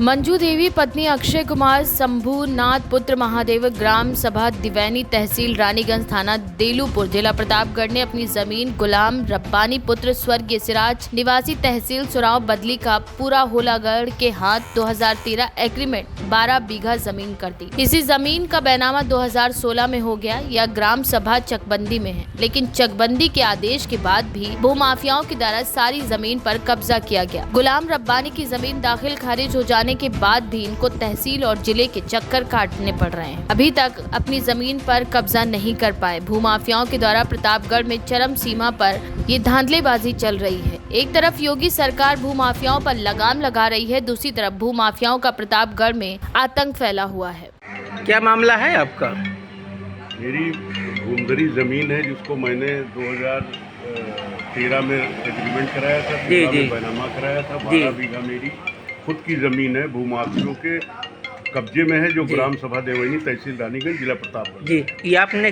मंजू देवी पत्नी अक्षय कुमार शंभूनाथ पुत्र महादेव ग्राम सभा दिवैनी तहसील रानीगंज थाना देलूपुर जिला प्रतापगढ़ ने अपनी जमीन गुलाम रब्बानी पुत्र स्वर्गीय सिराज निवासी तहसील सुराव बदली का पूरा होलागढ़ के हाथ 2013 एग्रीमेंट 12 बीघा जमीन कर दी। इसी जमीन का बैनामा 2016 में हो गया। यह ग्राम सभा चकबंदी में है, लेकिन चकबंदी के आदेश के बाद भी भूमाफियाओं के द्वारा सारी जमीन पर कब्जा किया गया। गुलाम रब्बानी की जमीन दाखिल खारिज हो जाने के बाद भी इनको तहसील और जिले के चक्कर काटने पड़ रहे हैं। अभी तक अपनी जमीन पर कब्जा नहीं कर पाए। भूमाफियाओं के द्वारा प्रतापगढ़ में चरम सीमा पर ये धांधलेबाजी चल रही है। एक तरफ योगी सरकार भूमाफियाओं पर लगाम लगा रही है, दूसरी तरफ भूमाफियाओं का प्रतापगढ़ में आतंक फैला हुआ है। क्या मामला है आपका? मेरी भूमधरी जमीन है जिसको मैंने 2013 में एग्रीमेंट कराया था, जी, बैनामा कराया था। 12 बीघा मेरी खुद की जमीन है, भूमाफियों के कब्जे में है, जो ग्राम सभा देवैनी तहसील रानीगंज जिला प्रतापगढ़। जी, ये आपने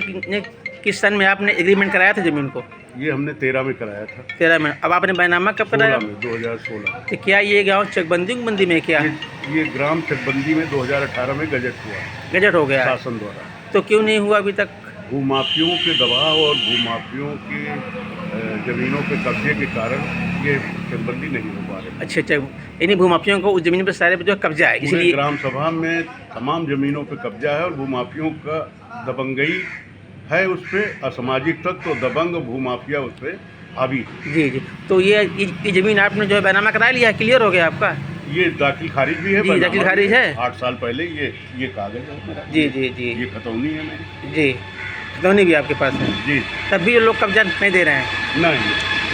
किस सन में आपने एग्रीमेंट कराया था जमीन को? ये हमने 13 में कराया था। 13 में। अब आपने बैनामा कब कराया? 2016। तो क्या ये गांव चकबंदी में क्या है? ये ग्राम चकबंदी में 2018 में गजट हुआ, गजट हो गया शासन द्वारा। तो क्यों नहीं हुआ अभी तक? भूमाफियों के दबाव और भूमाफियों की जमीनों के कब्जे के कारण ये चकबंदी नहीं हो पा रही। अच्छा, यानी भूमाफियों को उस जमीन पर सारे पे जो कब्जा है, इसलिए ग्राम सभा में तमाम जमीनों पे कब्जा है और भूमाफियों का दबंगई है। उस पर असामाजिक तत्व, दबंग भूमाफिया उस पर हावी। जी। तो ये जमीन आपने जो है बैनामा करा लिया, क्लियर हो गया आपका? ये दाखिल खारिज भी है। जी, दाखिल खारिज है। 8 साल पहले ये कागज है मेरा। जी। ये खतौनी है मेरी। जी, खतौनी भी आपके पास है? जी। तब भी लोग कब्जा नहीं दे रहे हैं? नहीं,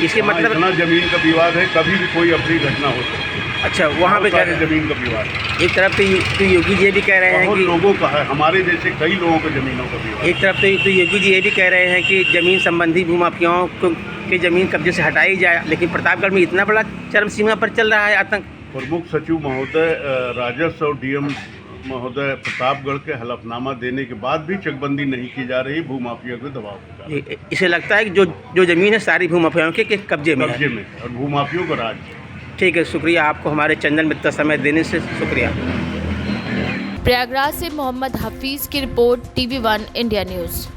इसके मतलब इतना जमीन का विवाद है, कभी भी कोई अपनी घटना हो सकती है। अच्छा, वहाँ पे जमीन का विवाद है। एक तरफ तो योगी जी भी कह रहे हैं कि लोगों का है, हमारे जैसे कई लोगों को जमीनों का विवाद। एक तरफ तो योगी जी ये भी कह रहे हैं कि जमीन संबंधी भूमाफियाओं की जमीन कब्जे से हटाई जाए, लेकिन प्रतापगढ़ में इतना बड़ा चरम सीमा पर चल रहा है आतंक। प्रमुख सचिव महोदय राजस्व और डीएम महोदय प्रतापगढ़ के हलफनामा देने के बाद भी चकबंदी नहीं की जा रही भूमाफिया के दबाव के कारण। इसे लगता है कि जो जमीन है सारी भूमाफियाओं के कब्जे में है और भूमाफियों का राज। ठीक है, शुक्रिया आपको हमारे चंदन में इतना समय देने से शुक्रिया। प्रयागराज से मोहम्मद हफीज की रिपोर्ट, TV1 इंडिया न्यूज़।